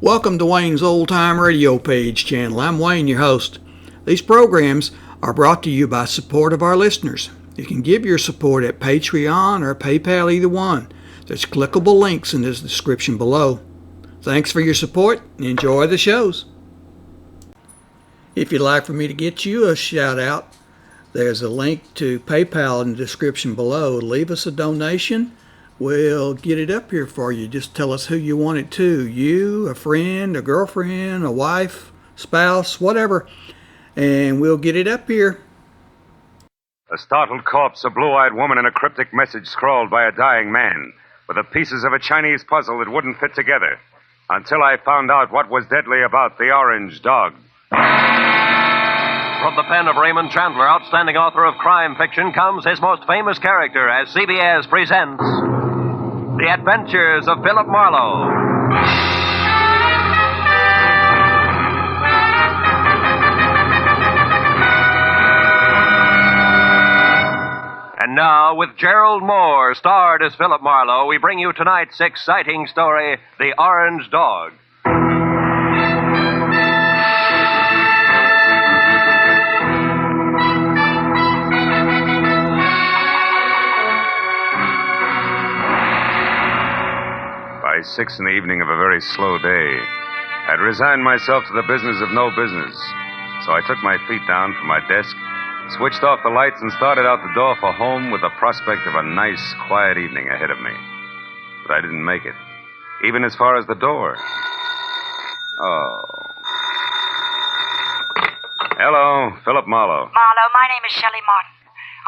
Welcome to Wayne's Old Time Radio Page channel. I'm Wayne, your host. These programs are brought to you by support of our listeners. You can give your support at Patreon or PayPal, either one. There's clickable links in the description below. Thanks for your support and enjoy the shows. If you'd like for me to get you a shout out, there's a link to PayPal in the description below. Leave us a donation. We'll get it up here for you. Just tell us who you want it to. You, a friend, a girlfriend, a wife, spouse, whatever. And we'll get it up here. A startled corpse, a blue-eyed woman, and a cryptic message scrawled by a dying man, with the pieces of a Chinese puzzle that wouldn't fit together. Until I found out what was deadly about the orange dog. From the pen of Raymond Chandler, outstanding author of crime fiction, comes his most famous character as CBS presents The Adventures of Philip Marlowe. And now, with Gerald Mohr, starred as Philip Marlowe, we bring you tonight's exciting story, The Orange Dog. By 6 in the evening of a very slow day, I'd resigned myself to the business of no business. So I took my feet down from my desk, switched off the lights, and started out the door for home with the prospect of a nice, quiet evening ahead of me. But I didn't make it, even as far as the door. Oh. Hello, Philip Marlowe. Marlowe, my name is Shelley Martin.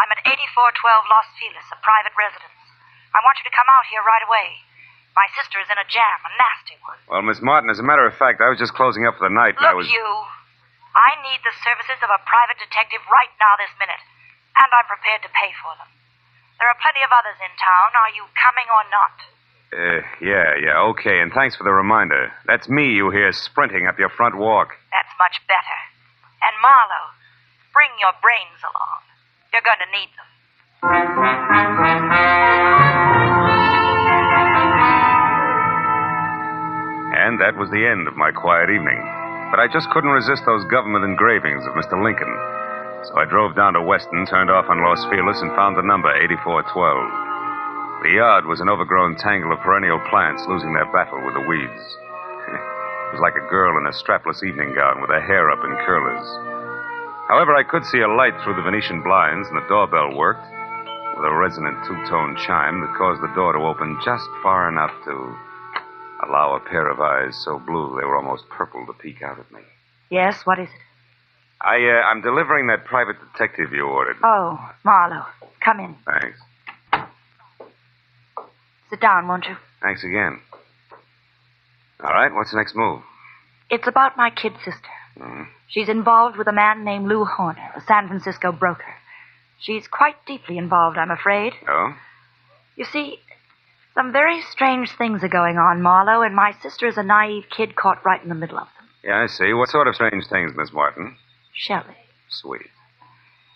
I'm at 8412 Los Feliz, a private residence. I want you to come out here right away. My sister is in a jam, a nasty one. Well, Miss Martin, as a matter of fact, I was just closing up for the night. Look, I need the services of a private detective right now this minute, and I'm prepared to pay for them. There are plenty of others in town. Are you coming or not? Yeah, okay, and thanks for the reminder. That's me you hear sprinting up your front walk. That's much better. And Marlowe, bring your brains along. You're going to need them. And that was the end of my quiet evening. But I just couldn't resist those government engravings of Mr. Lincoln. So I drove down to Weston, turned off on Los Feliz, and found the number 8412. The yard was an overgrown tangle of perennial plants losing their battle with the weeds. It was like a girl in a strapless evening gown with her hair up in curlers. However, I could see a light through the Venetian blinds, and the doorbell worked, with a resonant two-tone chime that caused the door to open just far enough to allow a pair of eyes so blue they were almost purple to peek out at me. Yes, what is it? I'm delivering that private detective you ordered. Oh, Marlowe, come in. Thanks. Sit down, won't you? Thanks again. All right, what's the next move? It's about my kid sister. Mm-hmm. She's involved with a man named Lou Horner, a San Francisco broker. She's quite deeply involved, I'm afraid. Oh? You see, some very strange things are going on, Marlowe, and my sister is a naive kid caught right in the middle of them. Yeah, I see. What sort of strange things, Miss Martin? Shelley. Sweet.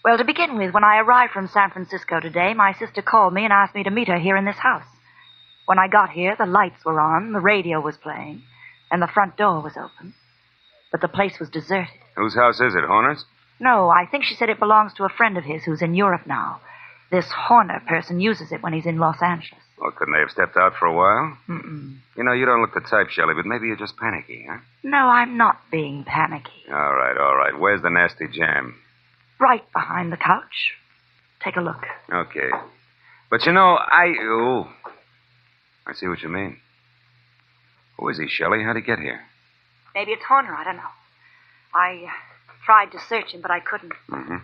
Well, to begin with, when I arrived from San Francisco today, my sister called me and asked me to meet her here in this house. When I got here, the lights were on, the radio was playing, and the front door was open. But the place was deserted. Whose house is it, Horner's? No, I think she said it belongs to a friend of his who's in Europe now. This Horner person uses it when he's in Los Angeles. Well, couldn't they have stepped out for a while? Mm-mm. You know, you don't look the type, Shelley, but maybe you're just panicky, huh? No, I'm not being panicky. All right. Where's the nasty jam? Right behind the couch. Take a look. Okay. But you know, I see what you mean. Who is he, Shelley? How'd he get here? Maybe it's Horner, I don't know. I tried to search him, but I couldn't. Mm-hmm.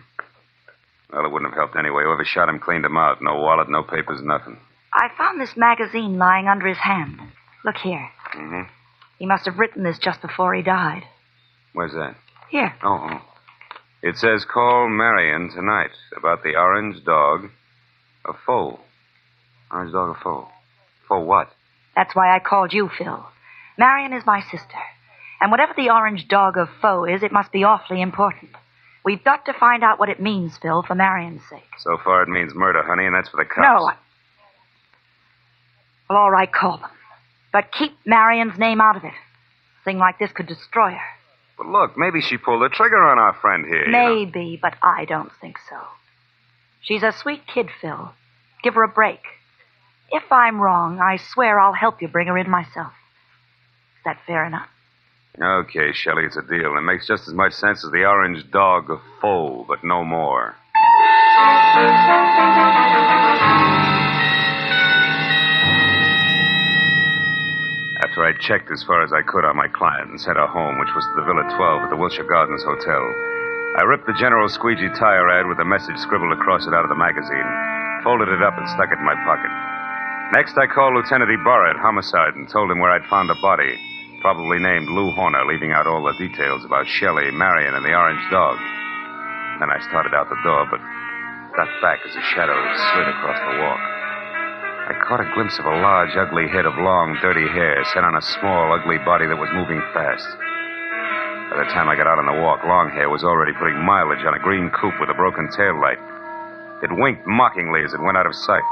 Well, it wouldn't have helped anyway. Whoever shot him cleaned him out. No wallet, no papers, nothing. I found this magazine lying under his hand. Look here. Mm-hmm. He must have written this just before he died. Where's that? Here. Oh. It says, call Marion tonight about the orange dog, a foe. Orange dog, a foe. For what? That's why I called you, Phil. Marion is my sister. And whatever the orange dog of foe is, it must be awfully important. We've got to find out what it means, Phil, for Marion's sake. So far it means murder, honey, and that's for the cops. No, Well, all right, call them. But keep Marion's name out of it. thing like this could destroy her. But look, maybe she pulled the trigger on our friend here. Maybe, but I don't think so. She's a sweet kid, Phil. Give her a break. If I'm wrong, I swear I'll help you bring her in myself. Is that fair enough? Okay, Shelley, it's a deal. It makes just as much sense as the orange dog of foe, but no more. After I'd checked as far as I could on my client and sent her home, which was to the Villa 12 at the Wilshire Gardens Hotel, I ripped the General Squeegee tire ad with a message scribbled across it out of the magazine, folded it up, and stuck it in my pocket. Next, I called Lieutenant Ibarra at Homicide and told him where I'd found a body, probably named Lou Horner, leaving out all the details about Shelley, Marion, and the orange dog. Then I started out the door, but got back as a shadow slid across the walk. I caught a glimpse of a large, ugly head of long, dirty hair set on a small, ugly body that was moving fast. By the time I got out on the walk, Longhair was already putting mileage on a green coupe with a broken tail light. It winked mockingly as it went out of sight.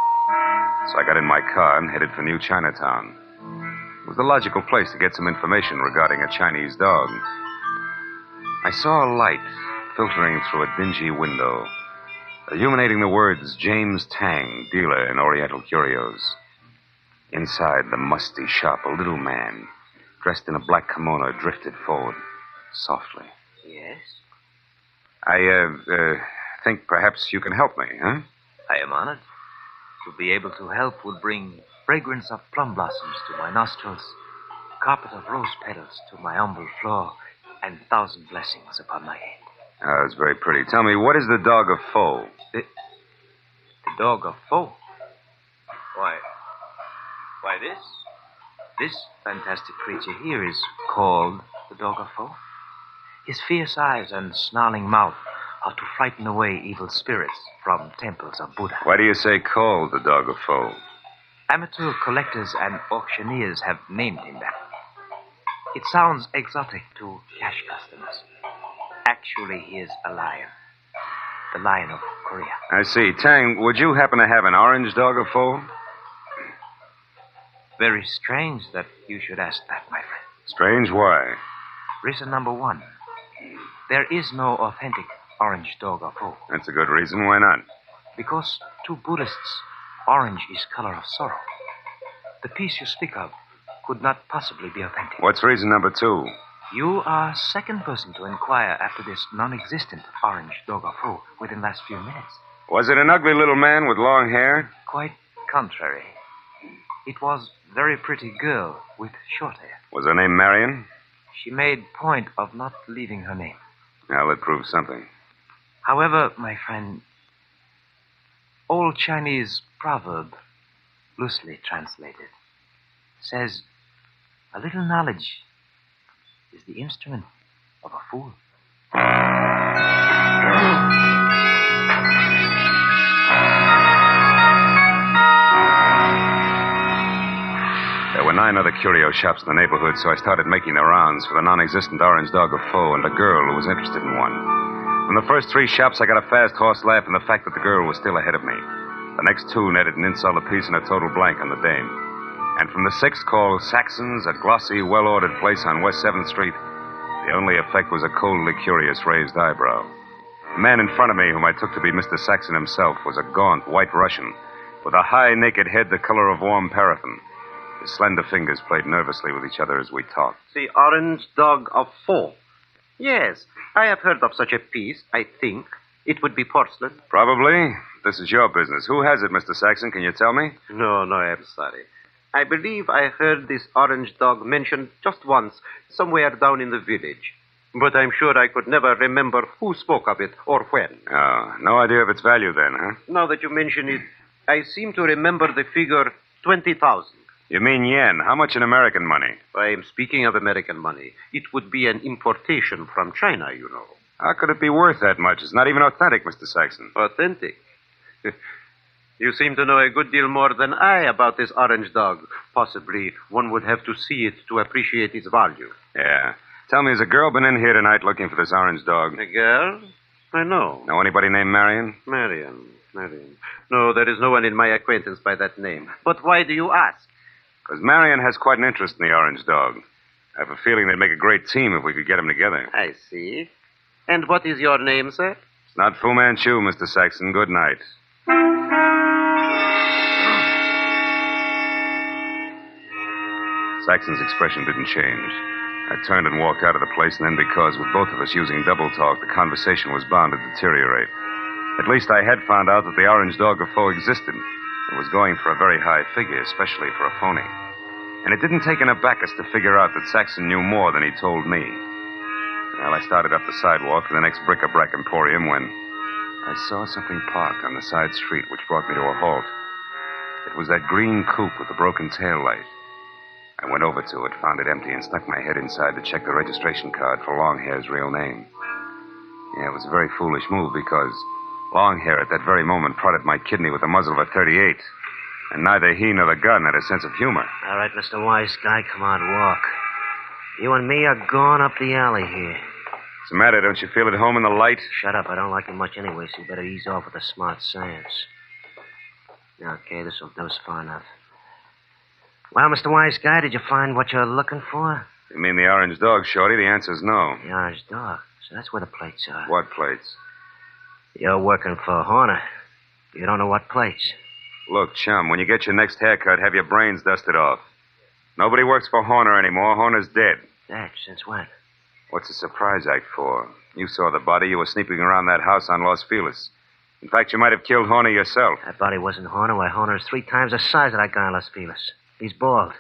So I got in my car and headed for New Chinatown. It was the logical place to get some information regarding a Chinese dog. I saw a light filtering through a dingy window, illuminating the words James Tang, dealer in Oriental curios. Inside the musty shop, a little man, dressed in a black kimono, drifted forward, softly. Yes? I think perhaps you can help me, huh? I am honored. To be able to help will bring fragrance of plum blossoms to my nostrils, carpet of rose petals to my humble floor, and 1,000 blessings upon my head. Oh, that's very pretty. Tell me, what is the dog of foe? The dog of foe? Why, this fantastic creature here is called the dog of foe. His fierce eyes and snarling mouth are to frighten away evil spirits from temples of Buddha. Why do you say called the dog of foe? Amateur collectors and auctioneers have named him that. It sounds exotic to cash customers. Actually, he is a lion. The lion of Korea. I see. Tang, would you happen to have an orange dog of foe? Very strange that you should ask that, my friend. Strange? Why? Reason number one. There is no authentic orange dog of foe. That's a good reason. Why not? Because to Buddhists, orange is color of sorrow. The piece you speak of could not possibly be authentic. What's reason number two? You are second person to inquire after this non-existent orange dog of foe within the last few minutes. Was it an ugly little man with long hair? Quite contrary. It was a very pretty girl with short hair. Was her name Marion? She made point of not leaving her name. Now, that proves something. However, my friend, old Chinese proverb, loosely translated, says a little knowledge is the instrument of a fool. There were 9 other curio shops in the neighborhood, so I started making the rounds for the non-existent orange dog of foe and a girl who was interested in one. From the first 3 shops, I got a fast horse laugh in the fact that the girl was still ahead of me. The next 2 netted an insult apiece and a total blank on the dame. And from the 6th, called Saxon's, a glossy, well-ordered place on West 7th Street, the only effect was a coldly curious raised eyebrow. The man in front of me, whom I took to be Mr. Saxon himself, was a gaunt white Russian with a high, naked head the color of warm paraffin. His slender fingers played nervously with each other as we talked. The orange dog of foe. Yes, I have heard of such a piece, I think. It would be porcelain. Probably. This is your business. Who has it, Mr. Saxon? Can you tell me? No, I'm sorry. I believe I heard this orange dog mentioned just once, somewhere down in the village. But I'm sure I could never remember who spoke of it or when. Oh, no idea of its value then, huh? Now that you mention it, I seem to remember the figure 20,000. You mean yen? How much in American money? I am speaking of American money. It would be an importation from China, you know. How could it be worth that much? It's not even authentic, Mr. Saxon. Authentic? You seem to know a good deal more than I about this orange dog. Possibly one would have to see it to appreciate its value. Yeah. Tell me, has a girl been in here tonight looking for this orange dog? A girl? I know. Know anybody named Marion? Marion. No, there is no one in my acquaintance by that name. But why do you ask? Because Marion has quite an interest in the orange dog. I have a feeling they'd make a great team if we could get them together. I see. And what is your name, sir? It's not Fu Manchu, Mr. Saxon. Good night. Saxon's expression didn't change. I turned and walked out of the place, and then because, with both of us using double talk, the conversation was bound to deteriorate. At least I had found out that the orange dog of Foe existed and was going for a very high figure, especially for a phony. And it didn't take an abacus to figure out that Saxon knew more than he told me. Well, I started up the sidewalk to the next bric-a-brac emporium when I saw something parked on the side street which brought me to a halt. It was that green coupe with the broken tail light. I went over to it, found it empty, and stuck my head inside to check the registration card for Longhair's real name. Yeah, it was a very foolish move because Longhair at that very moment prodded my kidney with the muzzle of a .38. And neither he nor the gun had a sense of humor. All right, Mr. Wise Guy, come on, walk. You and me are going up the alley here. What's the matter? Don't you feel at home in the light? Shut up. I don't like him much anyway, so you better ease off with the smart sayings. Okay, this'll do us far enough. Well, Mr. Wise Guy, did you find what you're looking for? You mean the orange dog, Shorty? The answer's no. The orange dog. So that's where the plates are. What plates? You're working for Horner. You don't know what plates. Look, chum, when you get your next haircut, have your brains dusted off. Nobody works for Horner anymore. Horner's dead. Dead? Since when? What's the surprise act for? You saw the body. You were sneaking around that house on Los Feliz. In fact, you might have killed Horner yourself. That body wasn't Horner. Why, Horner's 3 times the size of that guy on Los Feliz. He's bald.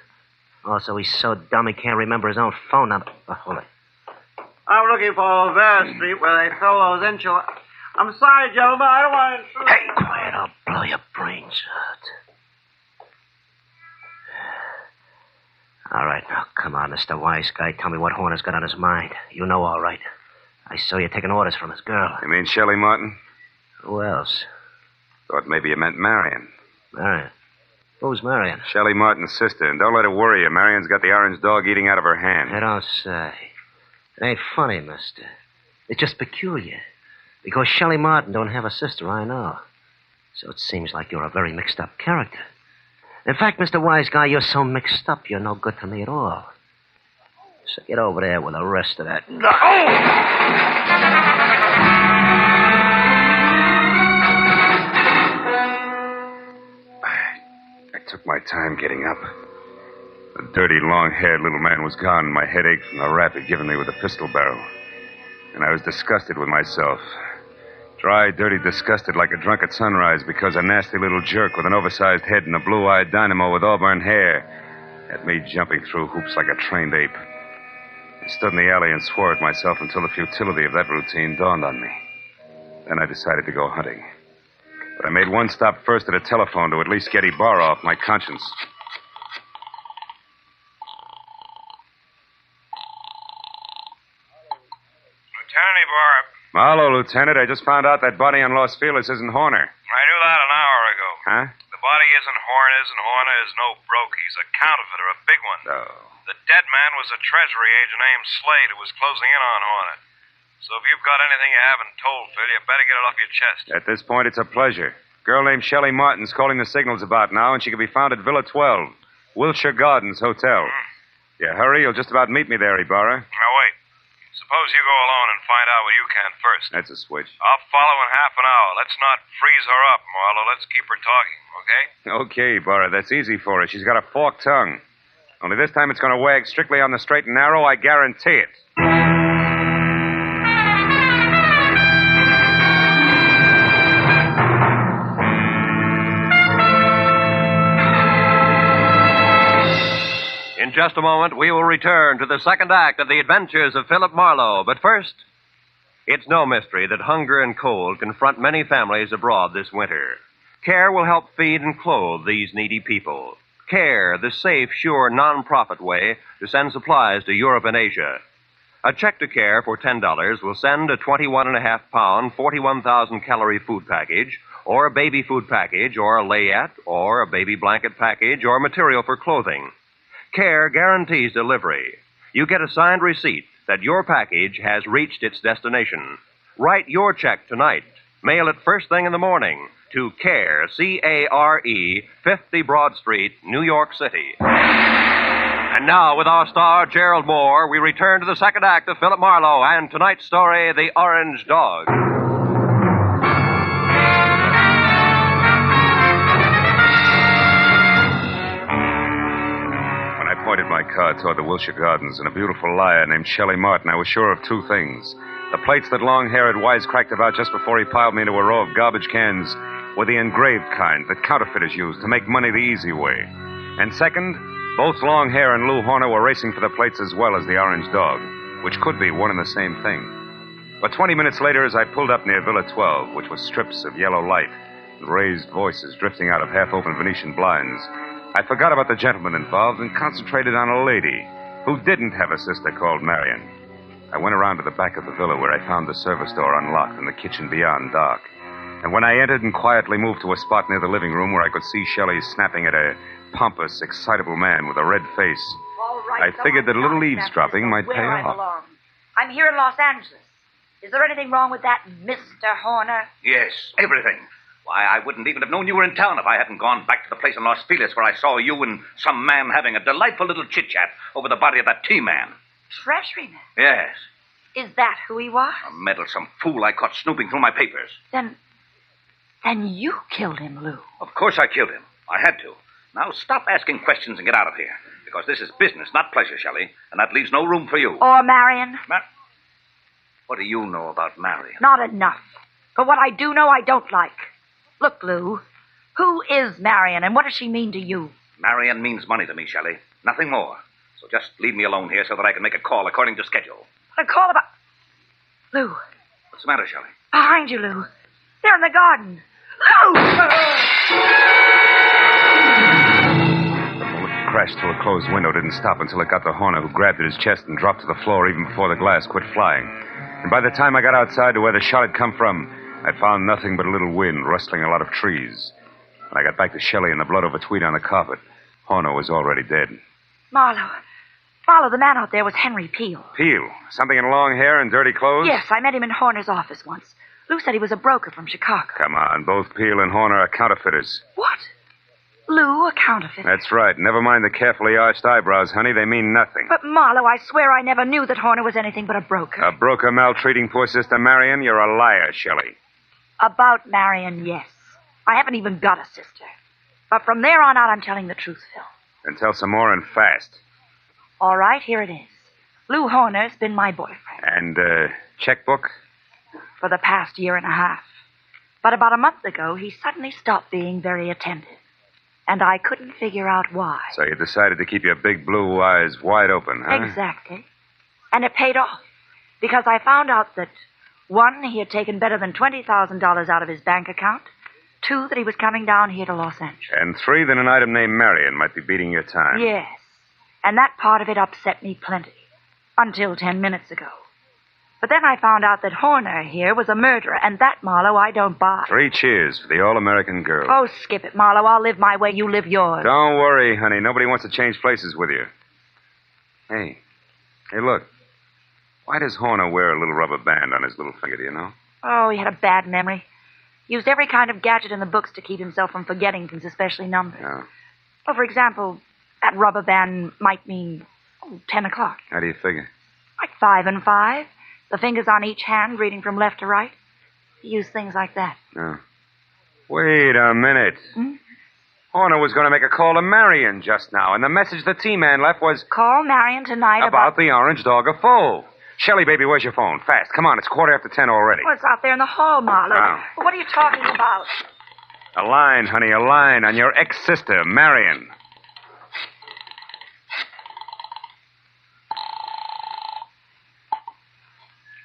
Also, he's so dumb he can't remember his own phone number. Oh, hold it. I'm looking for Olvera Street where they sell those enchiladas. I'm sorry, gentlemen. I don't want to intrude. Hey, quiet. I'll blow your brains out. All right, now, come on, Mr. Wise Guy. Tell me what Horner's got on his mind. You know all right. I saw you taking orders from his girl. You mean Shelley Martin? Who else? Thought maybe you meant Marion. Marion? Who's Marion? Shelley Martin's sister, and don't let her worry you. Marion's got the orange dog eating out of her hand. I don't say. It ain't funny, mister. It's just peculiar. Because Shelley Martin don't have a sister, I know. So it seems like you're a very mixed-up character. In fact, Mr. Wise Guy, you're so mixed up, you're no good to me at all. So get over there with the rest of that. I took my time getting up. The dirty, long-haired little man was gone, and my head ached from the rap he'd given me with the pistol barrel. And I was disgusted with myself. Dry, dirty, disgusted like a drunk at sunrise because a nasty little jerk with an oversized head and a blue-eyed dynamo with auburn hair had me jumping through hoops like a trained ape. I stood in the alley and swore at myself until the futility of that routine dawned on me. Then I decided to go hunting. But I made one stop first at a telephone to at least get Ibarra off my conscience. Lieutenant Ibarra. Marlowe, Lieutenant. I just found out that body on Los Feliz isn't Horner. I knew that an hour ago. Huh? The body isn't Horner's, and Horner is no broke. He's a counterfeiter, a big one. Oh. The dead man was a treasury agent named Slade who was closing in on Horner. So if you've got anything you haven't told, Phil, you better get it off your chest. At this point, it's a pleasure. Girl named Shelley Martin's calling the signals about now, and she can be found at Villa 12, Wilshire Gardens Hotel. Yeah, hurry. You'll just about meet me there, Ibarra. Now, wait. Suppose you go alone and find out what you can first. That's a switch. I'll follow in half an hour. Let's not freeze her up, Marlowe. Let's keep her talking, okay? Okay, Ibarra. That's easy for her. She's got a forked tongue. Only this time it's going to wag strictly on the straight and narrow, I guarantee it. In just a moment, we will return to the second act of the adventures of Philip Marlowe. But first, it's no mystery that hunger and cold confront many families abroad this winter. CARE will help feed and clothe these needy people. CARE, the safe, sure, non-profit way to send supplies to Europe and Asia. A check to CARE for $10 will send a 21.5-pound, 41,000-calorie food package, or a baby food package, or a layette, or a baby blanket package, or material for clothing. CARE guarantees delivery. You get a signed receipt that your package has reached its destination. Write your check tonight. Mail it first thing in the morning to CARE, C-A-R-E, 50 Broad Street, New York City. And And now, with our star, Gerald Mohr, we return to the second act of Philip Marlowe and tonight's story, The Orange Dog. When I pointed my car toward the Wilshire Gardens and a beautiful liar named Shelley Martin, I was sure of two things. The plates that Longhair had wisecracked about just before he piled me into a row of garbage cans were the engraved kind that counterfeiters use to make money the easy way. And second, both Longhair and Lou Horner were racing for the plates as well as the Orange Dog, which could be one and the same thing. But 20 minutes later, as I pulled up near Villa 12, which was strips of yellow light and raised voices drifting out of half-open Venetian blinds, I forgot about the gentleman involved and concentrated on a lady who didn't have a sister called Marion. I went around to the back of the villa where I found the service door unlocked and the kitchen beyond dark. And when I entered and quietly moved to a spot near the living room where I could see Shelley snapping at a pompous, excitable man with a red face, All right, I figured that a little eavesdropping might pay I off. belong. I'm here in Los Angeles. Is there anything wrong with that, Mr. Horner? Yes, everything. Why, I wouldn't even have known you were in town if I hadn't gone back to the place in Los Feliz where I saw you and some man having a delightful little chit-chat over the body of that T-man. Treasuryman. Yes, Is that who he was? a meddlesome fool I caught snooping through my papers. Then you killed him, Lou. Of course I killed him. I had to. Now stop asking questions and get out of here. Because this is business, not pleasure, Shelley. And that leaves no room for you. Or Marion? What do you know about Marion? Not enough. But what I do know, I don't like. Look, Lou, who is Marion, and what does she mean to you? Marion means money to me, Shelley. Nothing more. So just leave me alone here so that I can make a call according to schedule. A call about... Lou, What's the matter, Shelley? behind you, Lou. They're in the garden. Lou! The bullet crashed through a closed window, didn't stop until it got to Horner, who grabbed at his chest and dropped to the floor even before the glass quit flying. And by the time I got outside to where the shot had come from, I found nothing but a little wind rustling a lot of trees. When I got back to Shelley and the blood over tweed on the carpet, Horner was already dead. Marlowe, the man out there was Henry Peel. Peel? Something in long hair and dirty clothes? Yes, I met him in Horner's office once. Lou said he was a broker from Chicago. Come on, both Peel and Horner are counterfeiters. What? Lou, a counterfeiter? That's right. Never mind the carefully arched eyebrows, honey. They mean nothing. But, Marlowe, I swear I never knew that Horner was anything but a broker. A broker maltreating poor sister Marion? You're a liar, Shelley. About Marion, yes. I haven't even got a sister. But from there on out, I'm telling the truth, Phil. Then tell some more and fast. All right, here it is. Lou Horner's been my boyfriend And, checkbook? for the past year and a half. But about a month ago, he suddenly stopped being very attentive. And I couldn't figure out why. So you decided to keep your big blue eyes wide open, huh? Exactly. And it paid off. Because I found out that, one, he had taken better than $20,000 out of his bank account. Two, that he was coming down here to Los Angeles. And three, that an item named Marion might be beating your time. Yes. And that part of it upset me plenty. Until 10 minutes ago. But then I found out that Horner here was a murderer, and that, Marlowe, I don't buy. 3 cheers for the all-American girl. Oh, skip it, Marlowe. I'll live my way, you live yours. Don't worry, honey. Nobody wants to change places with you. Hey, look. Why does Horner wear a little rubber band on his little finger, do you know? Oh, he had a bad memory. Used every kind of gadget in the books to keep himself from forgetting things, especially numbers. Yeah. Oh, for example, that rubber band might mean 10 o'clock. How do you figure? Like 5 and 5. The fingers on each hand, reading from left to right. He used things like that. Oh. Wait a minute. Horner was going to make a call to Marion just now, and the message the T-Man left was... Call Marion tonight about the orange dog of foe. Shelley, baby, where's your phone? Fast. Come on, it's 10:15 already. Oh, it's out there in the hall, Marlowe. Oh. What are you talking about? A line, honey, a line on your ex-sister, Marion.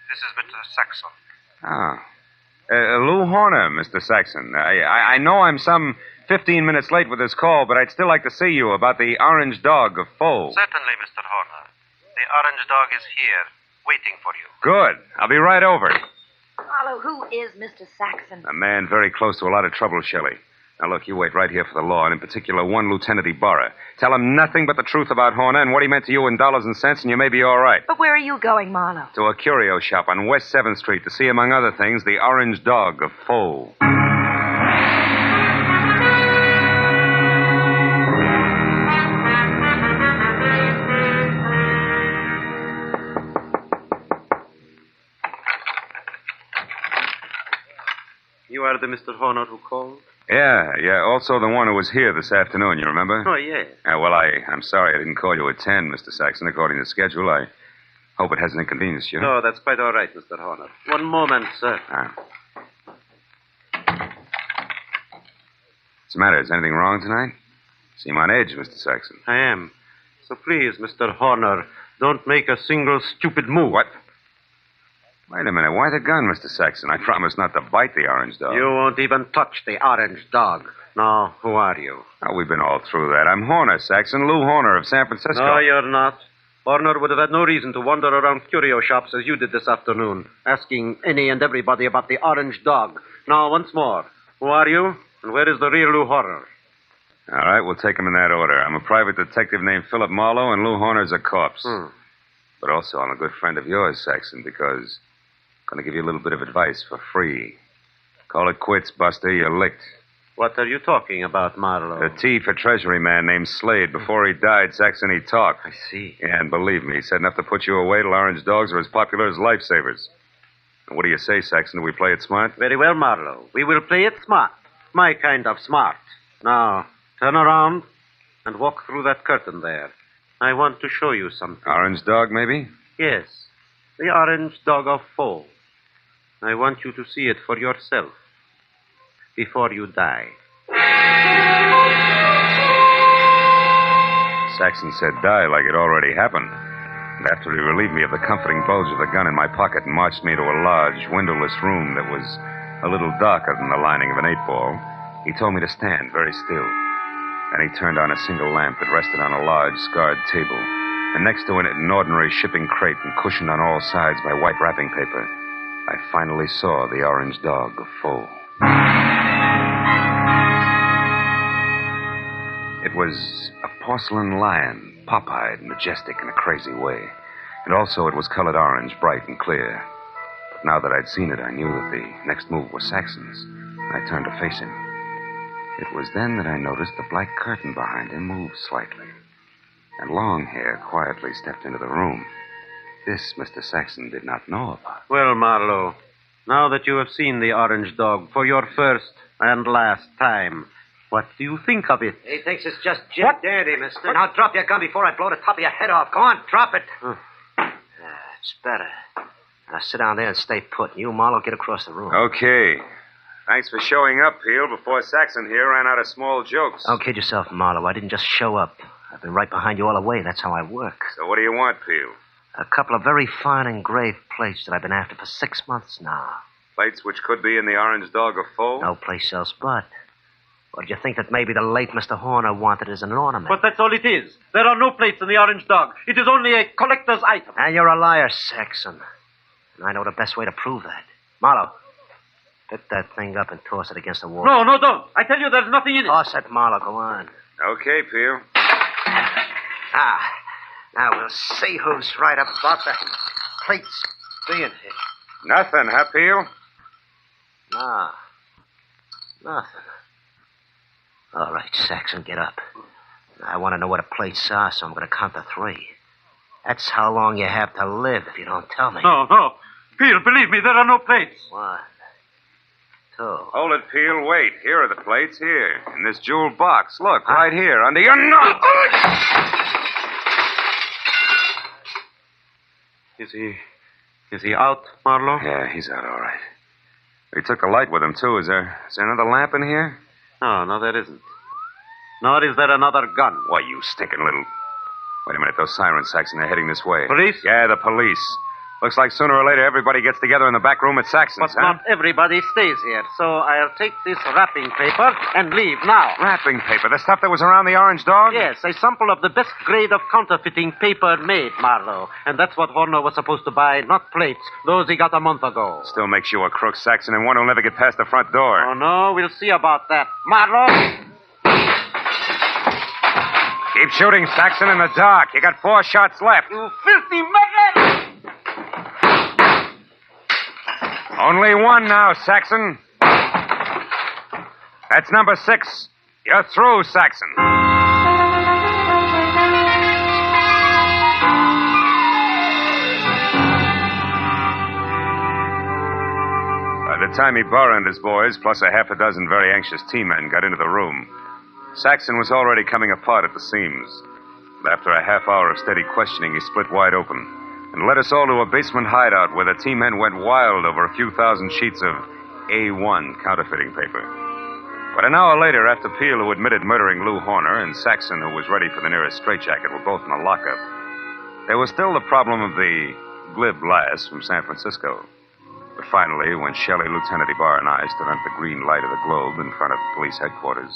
This is Mr. Saxon. Ah. Lou Horner, Mr. Saxon. I know I'm some 15 minutes late with this call, but I'd still like to see you about the orange dog of foe. Certainly, Mr. Horner. The orange dog is here, waiting for you. Good. I'll be right over. Marlowe, who is Mr. Saxon? A man very close to a lot of trouble, Shelley. Now, look, you wait right here for the law, and in particular, one Lieutenant Ibarra. Tell him nothing but the truth about Horner and what he meant to you in dollars and cents, and you may be all right. But where are you going, Marlowe? To a curio shop on West 7th Street to see, among other things, the orange dog of foe. You are the Mr. Horner who called? Yeah. Also the one who was here this afternoon, you remember? Oh, yes. Well, I'm sorry I didn't call you at 10, Mr. Saxon, according to schedule. I hope it hasn't inconvenienced you. No, that's quite all right, Mr. Horner. One moment, sir. What's the matter? Is anything wrong tonight? Seem on edge, Mr. Saxon. I am. So please, Mr. Horner, don't make a single stupid move. What? Wait a minute. Why the gun, Mr. Saxon? I promised not to bite the orange dog. You won't even touch the orange dog. Now, who are you? Oh, we've been all through that. I'm Horner, Saxon. Lou Horner of San Francisco. No, you're not. Horner would have had no reason to wander around curio shops as you did this afternoon, asking any and everybody about the orange dog. Now, once more, who are you, and where is the real Lou Horner? All right, we'll take them in that order. I'm a private detective named Philip Marlowe, and Lou Horner's a corpse. But also, I'm a good friend of yours, Saxon, because I'm going to give you a little bit of advice for free. Call it quits, Buster. You're licked. What are you talking about, Marlowe? The T for Treasury man named Slade. Before he died, Saxon, he talked. I see. Yeah, and believe me, he said enough to put you away till orange dogs are as popular as lifesavers. And what do you say, Saxon? Do we play it smart? Very well, Marlowe. We will play it smart. My kind of smart. Now, turn around and walk through that curtain there. I want to show you something. Orange dog, maybe? Yes, the orange dog of Foe. I want you to see it for yourself before you die. Saxon said die like it already happened. And after he relieved me of the comforting bulge of the gun in my pocket and marched me to a large, windowless room that was a little darker than the lining of an 8-ball, he told me to stand very still. Then he turned on a single lamp that rested on a large, scarred table, and next to it an ordinary shipping crate and cushioned on all sides by white wrapping paper. I finally saw the orange dog of Foe. It was a porcelain lion, pop-eyed, majestic in a crazy way. And also it was colored orange, bright and clear. But now that I'd seen it, I knew that the next move was Saxon's. And I turned to face him. It was then that I noticed the black curtain behind him moved slightly. And Longhair quietly stepped into the room. This Mr. Saxon did not know about. Well, Marlowe, now that you have seen the orange dog for your first and last time, what do you think of it? He thinks it's just Jim Dandy, mister. Now drop your gun before I blow the top of your head off. Go on, drop it. It's better. Now sit down there and stay put. And you, Marlowe, get across the room. Okay. Thanks for showing up, Peel, before Saxon here ran out of small jokes. Don't kid yourself, Marlowe. I didn't just show up. I've been right behind you all the way. That's how I work. So what do you want, Peel? A couple of very fine engraved plates that I've been after for 6 months now. Plates which could be in the orange dog of Foe? No place else but. Or did you think that maybe the late Mr. Horner wanted as an ornament? But that's all it is. There are no plates in the orange dog. It is only a collector's item. And you're a liar, Saxon. And I know the best way to prove that. Marlowe, pick that thing up and toss it against the wall. No, don't. I tell you there's nothing in it. Toss it, Marlowe. Go on. Okay, Peel. Now we'll see who's right about the plates being here. Nothing, huh, Peel? No. Nothing. All right, Saxon, get up. I want to know what the plates are, so I'm going to count to 3. That's how long you have to live if you don't tell me. No. Peel, believe me, there are no plates. 1, 2. Hold it, Peel. Wait. Here are the plates. Here. In this jeweled box. Look, right here, under your nose. Is he out, Marlowe? Yeah, he's out all right. He took the light with him, too. Is there another lamp in here? No, there isn't. Nor is there another gun. Why, you stinking little... Wait a minute. Those sirens, Saxon, they're heading this way. Police? Yeah, the police. Looks like sooner or later everybody gets together in the back room at Saxon's, But not everybody stays here, so I'll take this wrapping paper and leave now. Wrapping paper? The stuff that was around the orange dog? Yes, a sample of the best grade of counterfeiting paper made, Marlowe. And that's what Horner was supposed to buy, not plates. Those he got a month ago. Still makes you a crook, Saxon, and one who'll never get past the front door. Oh, no, we'll see about that. Marlowe! Keep shooting, Saxon, in the dark. You got 4 shots left. You filthy murderer! Only 1 now, Saxon. That's number 6. You're through, Saxon. By the time Ibarra and his boys, plus a half a dozen very anxious T-men, got into the room, Saxon was already coming apart at the seams. After a half hour of steady questioning, he split wide open and led us all to a basement hideout where the T-men went wild over a few thousand sheets of A1 counterfeiting paper. But an hour later, after Peel, who admitted murdering Lou Horner, and Saxon, who was ready for the nearest straitjacket, were both in the lockup, there was still the problem of the glib lass from San Francisco. But finally, when Shelley, Lieutenant Ibarra, and I stood under the green light of the globe in front of police headquarters,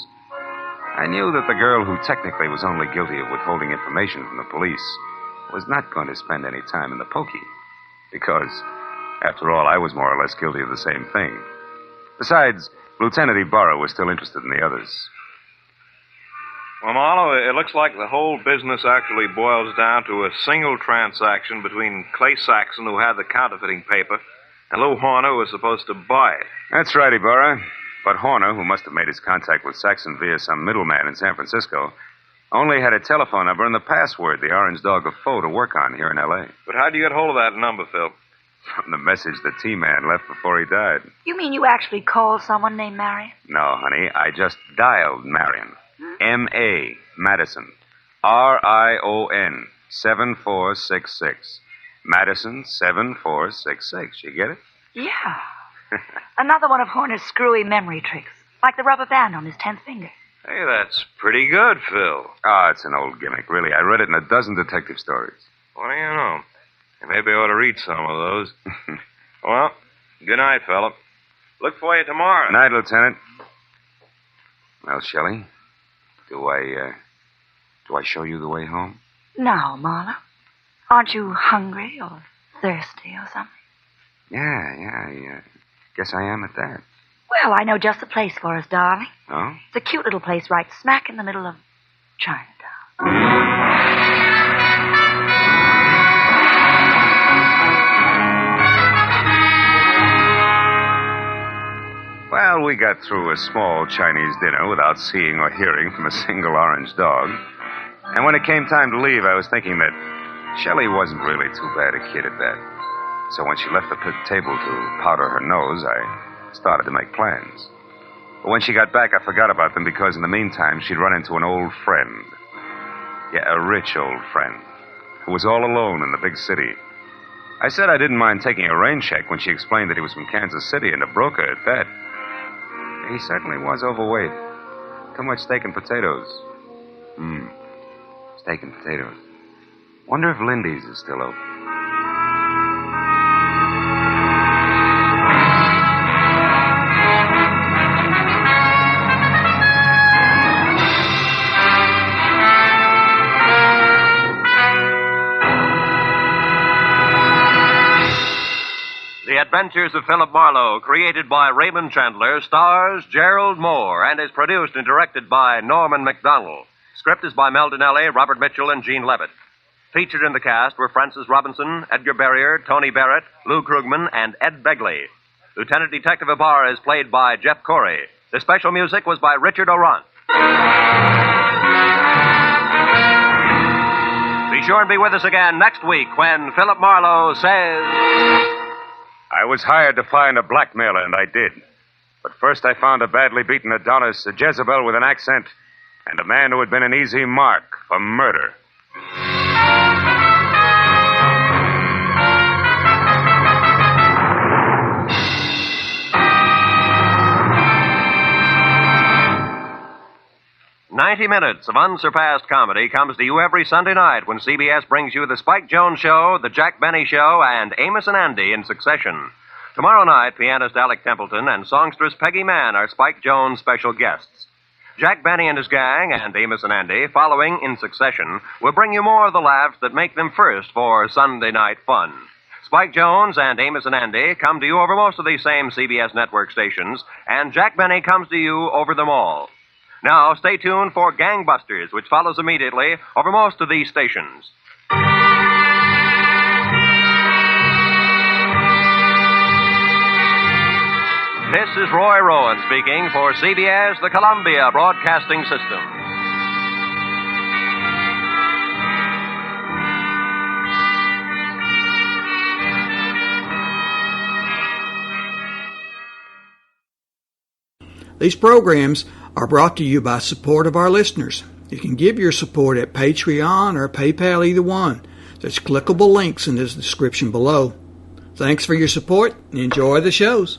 I knew that the girl who technically was only guilty of withholding information from the police was not going to spend any time in the pokey. Because, after all, I was more or less guilty of the same thing. Besides, Lieutenant Ibarra was still interested in the others. Well, Marlowe, it looks like the whole business actually boils down to a single transaction between Clay Saxon, who had the counterfeiting paper, and Lou Horner, who was supposed to buy it. That's right, Ibarra. But Horner, who must have made his contact with Saxon via some middleman in San Francisco, only had a telephone number and the password, the Orange Dog of Foe, to work on here in L.A. But how'd you get hold of that number, Phil? From the message the T-man left before he died. You mean you actually called someone named Marion? No, honey, I just dialed Marion. M.A. Madison. R-I-O-N 7466. Madison 7466. You get it? Yeah. Another one of Horner's screwy memory tricks, like the rubber band on his 10th finger. Hey, that's pretty good, Phil. Oh, it's an old gimmick, really. I read it in a dozen detective stories. What do you know? Maybe I ought to read some of those. Well, good night, Philip. Look for you tomorrow. Night, Lieutenant. Well, Shelley, do I show you the way home? No, Marla. Aren't you hungry or thirsty or something? Yeah. Guess I am at that. Well, I know just the place for us, darling. Oh? It's a cute little place right smack in the middle of Chinatown. Well, we got through a small Chinese dinner without seeing or hearing from a single orange dog. And when it came time to leave, I was thinking that Shelley wasn't really too bad a kid at that. So when she left the table to powder her nose, I started to make plans. But when she got back, I forgot about them because in the meantime, she'd run into an old friend. Yeah, a rich old friend who was all alone in the big city. I said I didn't mind taking a rain check when she explained that he was from Kansas City and a broker at that. He certainly was overweight. Too much steak and potatoes. Steak and potatoes. Wonder if Lindy's is still open. The Adventures of Philip Marlowe, created by Raymond Chandler, stars Gerald Mohr, and is produced and directed by Norman MacDonald. Script is by Mel Donnelly, Robert Mitchell, and Gene Levitt. Featured in the cast were Francis Robinson, Edgar Barrier, Tony Barrett, Lou Krugman, and Ed Begley. Lieutenant Detective Ibarra is played by Jeff Corey. The special music was by Richard Orant. Be sure and be with us again next week when Philip Marlowe says... I was hired to find a blackmailer, and I did. But first I found a badly beaten Adonis, a Jezebel with an accent, and a man who had been an easy mark for murder. "90 minutes of unsurpassed comedy comes to you every Sunday night when CBS brings you the Spike Jones Show, the Jack Benny Show, and Amos and Andy in succession. Tomorrow night, pianist Alec Templeton and songstress Peggy Mann are Spike Jones' special guests. Jack Benny and his gang, and Amos and Andy, following in succession, will bring you more of the laughs that make them first for Sunday night fun. Spike Jones and Amos and Andy come to you over most of these same CBS network stations, and Jack Benny comes to you over them all. Now, stay tuned for Gangbusters, which follows immediately over most of these stations. This is Roy Rowan speaking for CBS, the Columbia Broadcasting System. These programs are brought to you by support of our listeners. You can give your support at Patreon or PayPal, either one. There's clickable links in the description below. Thanks for your support and enjoy the shows.